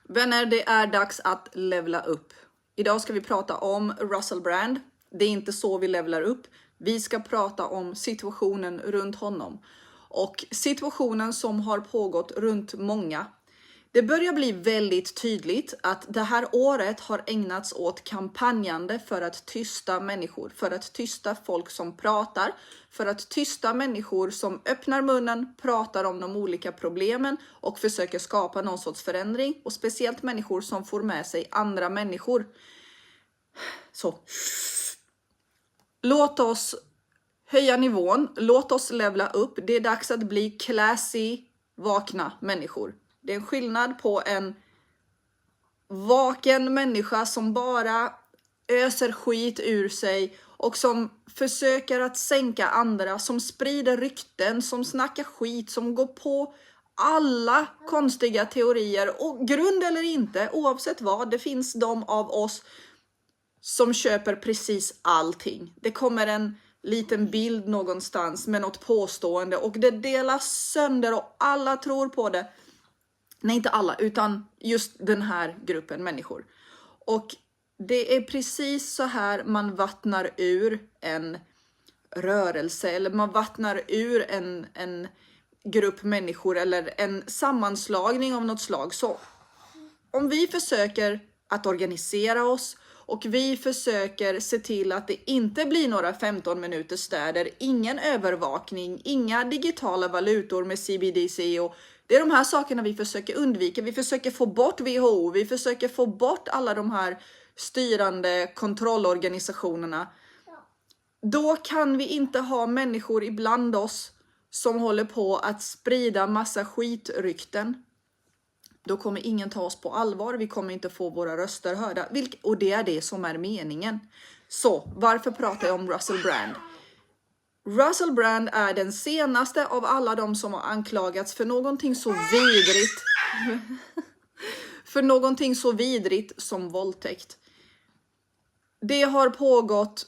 Vänner, det är dags att levla upp. Idag ska vi prata om Russell Brand. Det är inte så vi levlar upp. Vi ska prata om situationen runt honom. Och situationen som har pågått runt många. Det börjar bli väldigt tydligt att det här året har ägnats åt kampanjande för att tysta människor. För att tysta folk som pratar. För att tysta människor som öppnar munnen, pratar om de olika problemen och försöker skapa någon sorts förändring. Och speciellt människor som får med sig andra människor. Så. Låt oss höja nivån. Låt oss levla upp. Det är dags att bli classy, vakna människor. Det är en skillnad på en vaken människa som bara öser skit ur sig och som försöker att sänka andra, som sprider rykten, som snackar skit, som går på alla konstiga teorier och grund eller inte, oavsett vad. Det finns de av oss som köper precis allting. Det kommer en liten bild någonstans med något påstående och det delas sönder och alla tror på det. Nej, inte alla, utan just den här gruppen människor. Och det är precis så här man vattnar ur en rörelse eller man vattnar ur en grupp människor eller en sammanslagning av något slag. Så om vi försöker att organisera oss och vi försöker se till att det inte blir några 15 minuters städer, ingen övervakning, inga digitala valutor med CBDC och det är de här sakerna vi försöker undvika. Vi försöker få bort WHO, vi försöker få bort alla de här styrande kontrollorganisationerna. Då kan vi inte ha människor ibland oss som håller på att sprida massa skitrykten. Då kommer ingen ta oss på allvar. Vi kommer inte få våra röster hörda. Och det är det som är meningen. Så varför pratar jag om Russell Brand? Russell Brand är den senaste av alla de som har anklagats för någonting så vidrigt. För någonting så vidrigt som våldtäkt. Det har pågått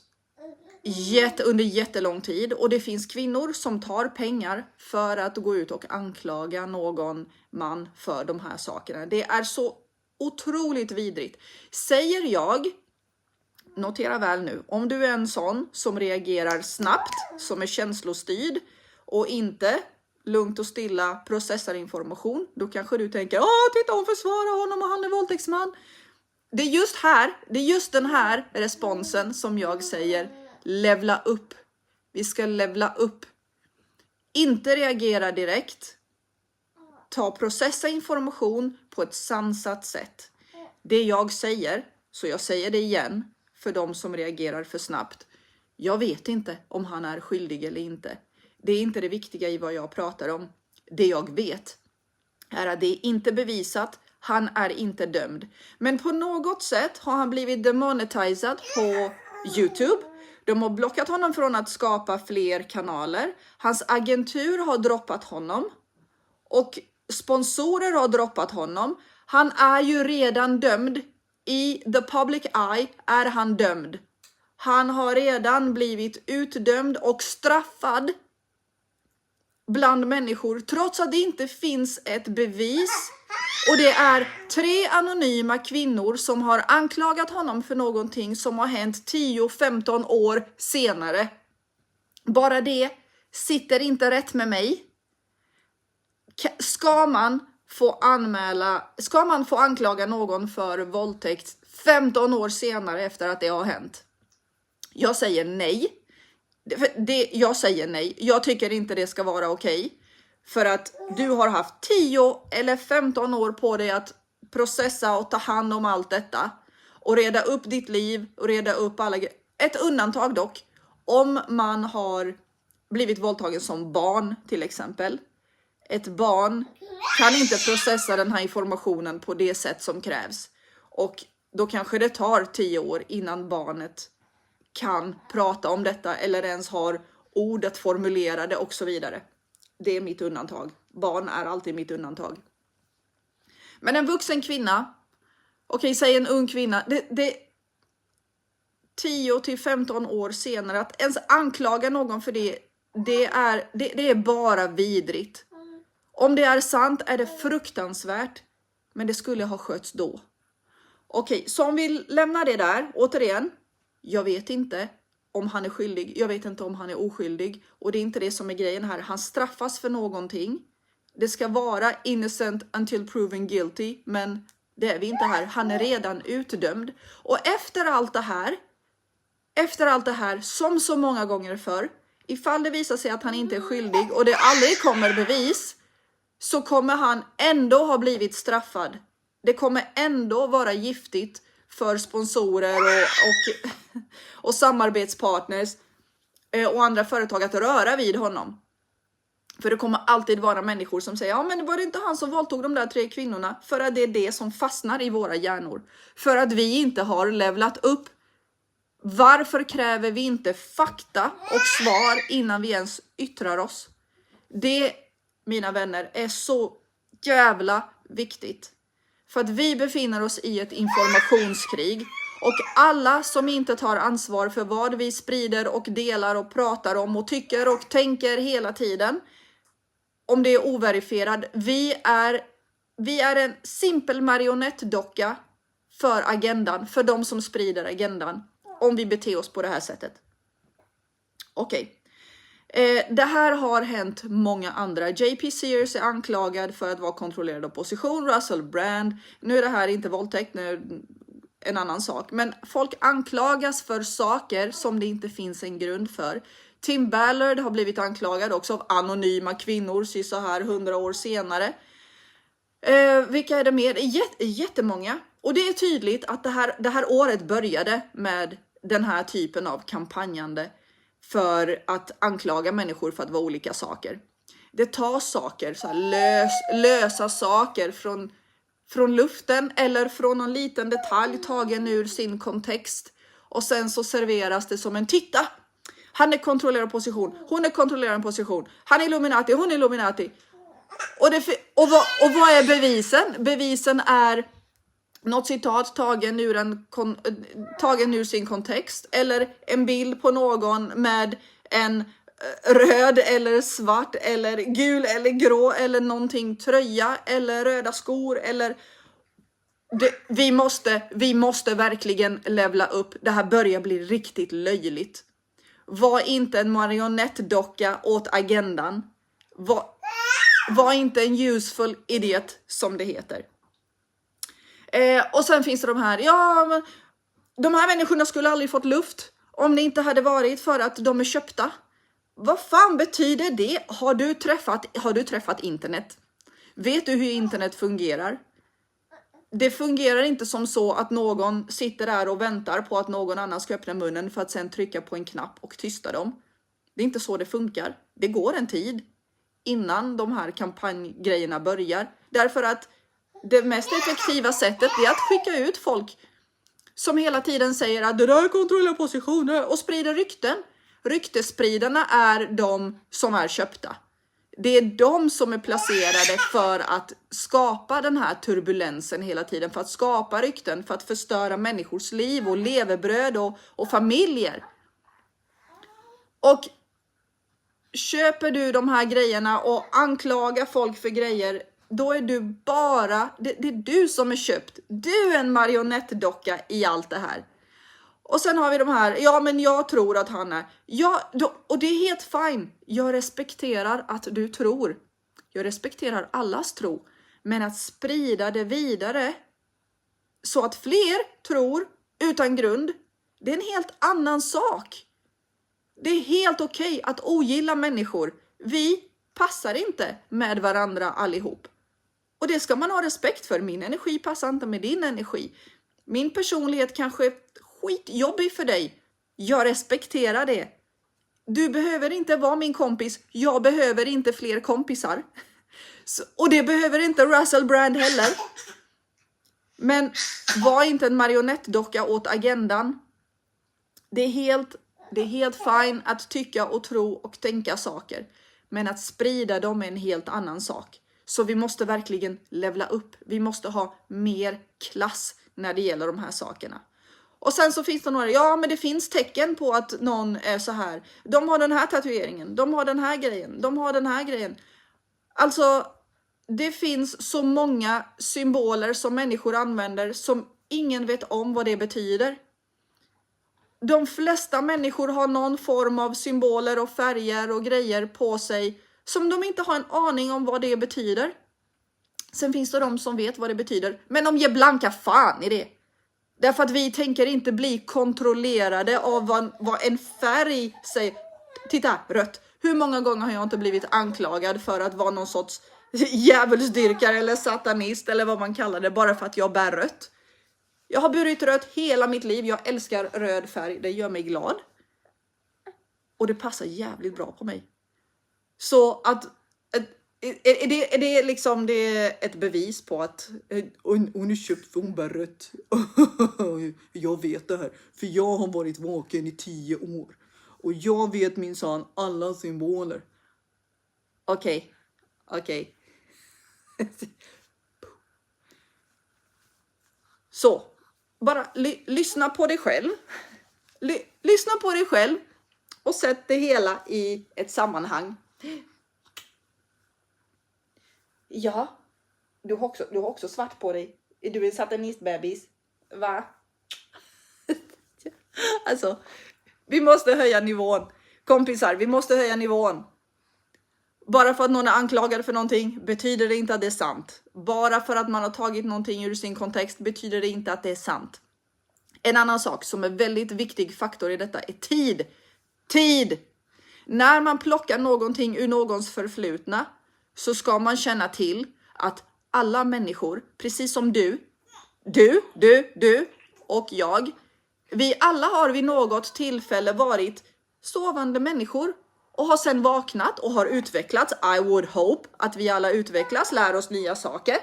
under jättelång tid och det finns kvinnor som tar pengar för att gå ut och anklaga någon man för de här sakerna. Det är så otroligt vidrigt. Säger jag, notera väl nu, om du är en sån som reagerar snabbt, som är känslostyrd och inte lugnt och stilla processar information, då kanske du tänker, titta hon försvarar honom och han är våldtäktsman. Det är just den här responsen som jag säger, levla upp. Vi ska levla upp. Inte reagera direkt. Processa information på ett sansat sätt. Det jag säger, så jag säger det igen för de som reagerar för snabbt. Jag vet inte om han är skyldig eller inte. Det är inte det viktiga i vad jag pratar om. Det jag vet är att det är inte bevisat. Han är inte dömd. Men på något sätt har han blivit demonetized på YouTube. De har blockat honom från att skapa fler kanaler. Hans agentur har droppat honom. Och sponsorer har droppat honom. Han är ju redan dömd. I the public eye är han dömd. Han har redan blivit utdömd och straffad bland människor. Trots att det inte finns ett bevis. Och det är 3 anonyma kvinnor som har anklagat honom för någonting som har hänt 10-15 år senare. Bara det sitter inte rätt med mig. Ska man få anklaga någon för våldtäkt 15 år senare efter att det har hänt? Jag säger nej. Jag säger nej. Jag tycker inte det ska vara okej. För att du har haft 10 eller 15 år på dig att processa och ta hand om allt detta. Och reda upp ditt liv och reda upp alla grejer. Ett undantag dock. Om man har blivit våldtagen som barn till exempel. Ett barn kan inte processa den här informationen på det sätt som krävs. Och då kanske det tar 10 år innan barnet kan prata om detta. Eller ens har ord att formulera det och så vidare. Det är mitt undantag. Barn är alltid mitt undantag. Men en vuxen kvinna. Okej, säg en ung kvinna. Det 10-15 år senare. Att ens anklaga någon för det. Det är bara vidrigt. Om det är sant är det fruktansvärt. men det skulle ha skötts då. Okej, så om vi lämnar det där, återigen, jag vet inte om han är skyldig, jag vet inte om han är oskyldig, och det är inte det som är grejen här. Han straffas för någonting. Det ska vara innocent until proven guilty, men det är vi inte här. Han är redan utdömd. Och efter allt det här, som så många gånger förr, ifall det visar sig att han inte är skyldig och det aldrig kommer bevis, så kommer han ändå ha blivit straffad. Det kommer ändå vara giftigt för sponsorer och samarbetspartners och andra företag att röra vid honom. För det kommer alltid vara människor som säger, ja men var det inte han som våldtog de där 3 kvinnorna? För att det är det som fastnar i våra hjärnor. För att vi inte har levlat upp. Varför kräver vi inte fakta och svar innan vi ens yttrar oss? Det, mina vänner, är så jävla viktigt. För att vi befinner oss i ett informationskrig. Och alla som inte tar ansvar för vad vi sprider och delar och pratar om och tycker och tänker hela tiden, om det är overifierad, vi är en simpel marionettdocka för agendan, för de som sprider agendan, om vi beter oss på det här sättet. Okej. Det här har hänt många andra. JP Sears är anklagad för att vara kontrollerad opposition. Russell Brand. Nu är det här inte våldtäkt, nu är en annan sak. Men folk anklagas för saker som det inte finns en grund för. Tim Ballard har blivit anklagad också av anonyma kvinnor så här 100 år senare. Vilka är det mer? Jättemånga. Och det är tydligt att det här året började med den här typen av kampanjande för att anklaga människor för att vara olika saker. Det tar saker, så här lösa saker från luften eller från någon liten detalj tagen ur sin kontext. Och sen så serveras det som en titta. Han är kontrollerad position, hon är kontrollerad position. Han är Illuminati, hon är Illuminati. Och vad är bevisen? Bevisen är något citat tagen ur sin kontext. Eller en bild på någon med en röd eller svart eller gul eller grå eller någonting tröja eller röda skor eller... Vi måste verkligen levla upp. Det här börjar bli riktigt löjligt. Var inte en marionettdocka åt agendan. Var inte en useful idiot som det heter. Och sen finns det de här. Ja, men de här människorna skulle aldrig fått luft om det inte hade varit för att de är köpta. Vad fan betyder det? Har du träffat internet? Vet du hur internet fungerar? Det fungerar inte som så att någon sitter där och väntar på att någon annan ska öppna munnen för att sen trycka på en knapp och tysta dem. Det är inte så det funkar. Det går en tid innan de här kampanjgrejerna börjar. Därför att det mest effektiva sättet är att skicka ut folk som hela tiden säger att det där kontrollerar positioner och sprider rykten. Ryktespridarna är de som är köpta. Det är de som är placerade för att skapa den här turbulensen hela tiden. För att skapa rykten, för att förstöra människors liv och levebröd och familjer. Och köper du de här grejerna och anklagar folk för grejer, då är du bara, det är du som är köpt. Du är en marionettdocka i allt det här. Och sen har vi de här, ja men jag tror att han är, ja, och det är helt fine. Jag respekterar att du tror. Jag respekterar allas tro. Men att sprida det vidare så att fler tror utan grund, det är en helt annan sak. Det är helt okej att ogilla människor. Vi passar inte med varandra allihop. Och det ska man ha respekt för. Min energi passar inte med din energi. Min personlighet kanske är skitjobbig för dig. Jag respekterar det. Du behöver inte vara min kompis. Jag behöver inte fler kompisar. Och det behöver inte Russell Brand heller. Men var inte en marionettdocka åt agendan. Det är helt fine att tycka och tro och tänka saker. Men att sprida dem är en helt annan sak. Så vi måste verkligen levla upp. Vi måste ha mer klass när det gäller de här sakerna. Och sen så finns det några, ja men det finns tecken på att någon är så här. De har den här tatueringen, de har den här grejen, de har den här grejen. Alltså, det finns så många symboler som människor använder som ingen vet om vad det betyder. De flesta människor har någon form av symboler och färger och grejer på sig som de inte har en aning om vad det betyder. Sen finns det de som vet vad det betyder, men de ger blanka fan i det. Därför att vi tänker inte bli kontrollerade av vad en färg säger. Titta, rött. Hur många gånger har jag inte blivit anklagad för att vara någon sorts djävulsdyrkare eller satanist eller vad man kallar det, bara för att jag bär rött. Jag har burit rött hela mitt liv. Jag älskar röd färg. Det gör mig glad. Och det passar jävligt bra på mig. Så att är det liksom det är ett bevis på att hon är köpt för hon bär rött. Jag vet det här. För jag har varit vaken i 10 år. Och jag vet minsann alla symboler. Okej. Så, bara lyssna på dig själv. Lyssna på dig själv och sätt det hela i ett sammanhang. Ja, du har också svart på dig. Du är satanistbebis. Va? Alltså, vi måste höja nivån. Kompisar, vi måste höja nivån. Bara för att någon är anklagad för någonting betyder det inte att det är sant. Bara för att man har tagit någonting ur sin kontext betyder det inte att det är sant. En annan sak som är väldigt viktig faktor i detta är tid. Tid! När man plockar någonting ur någons förflutna så ska man känna till att alla människor, precis som du och jag, vi alla har vid något tillfälle varit sovande människor och har sedan vaknat och har utvecklats. I would hope att vi alla utvecklas, lär oss nya saker.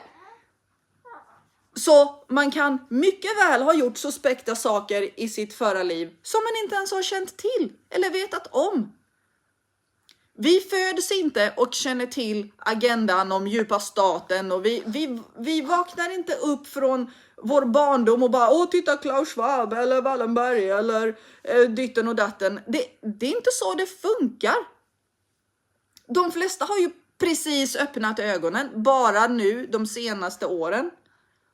Så man kan mycket väl ha gjort suspekta saker i sitt förra liv som man inte ens har känt till eller vetat om. Vi föds inte och känner till agendan om djupa staten och vi vaknar inte upp från vår barndom och bara titta Klaus Schwab eller Wallenberg eller ditten och datten. Det är inte så det funkar. De flesta har ju precis öppnat ögonen bara nu de senaste åren.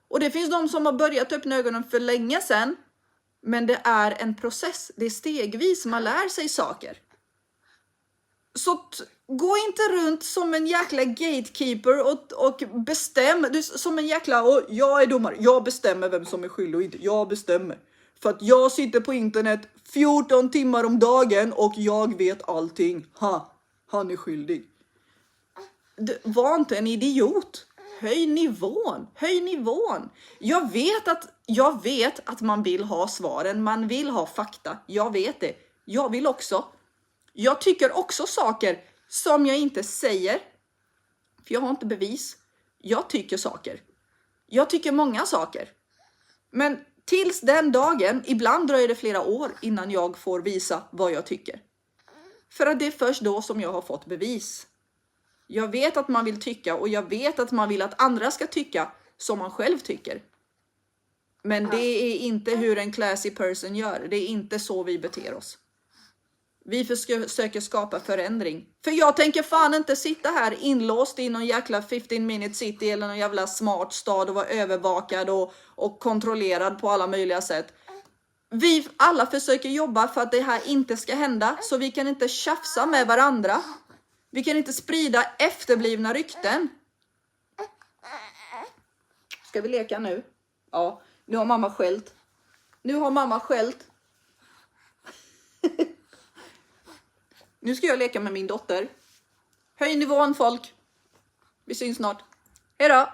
Och det finns de som har börjat öppna ögonen för länge sedan. Men det är en process. Det är stegvis man lär sig saker. Så gå inte runt som en jäkla gatekeeper och bestäm. Som en jäkla, jag är domare. Jag bestämmer vem som är skyldig och inte. Jag bestämmer. För att jag sitter på internet 14 timmar om dagen och jag vet allting. Han är skyldig. Var inte en idiot. Höj nivån. Jag vet att man vill ha svaren. Man vill ha fakta. Jag vet det. Jag vill också. Jag tycker också saker som jag inte säger. För jag har inte bevis. Jag tycker saker. Jag tycker många saker. Men tills den dagen, ibland dröjer det flera år innan jag får visa vad jag tycker. För att det är först då som jag har fått bevis. Jag vet att man vill tycka och jag vet att man vill att andra ska tycka som man själv tycker. Men det är inte hur en classy person gör. Det är inte så vi beter oss. Vi försöker skapa förändring. För jag tänker fan inte sitta här inlåst i någon jäkla 15-minute city eller någon jävla smart stad och vara övervakad och kontrollerad på alla möjliga sätt. Vi alla försöker jobba för att det här inte ska hända. Så vi kan inte tjafsa med varandra. Vi kan inte sprida efterblivna rykten. Ska vi leka nu? Ja, nu har mamma skällt. Nu ska jag leka med min dotter. Höj nivån folk. Vi syns snart. Hej då!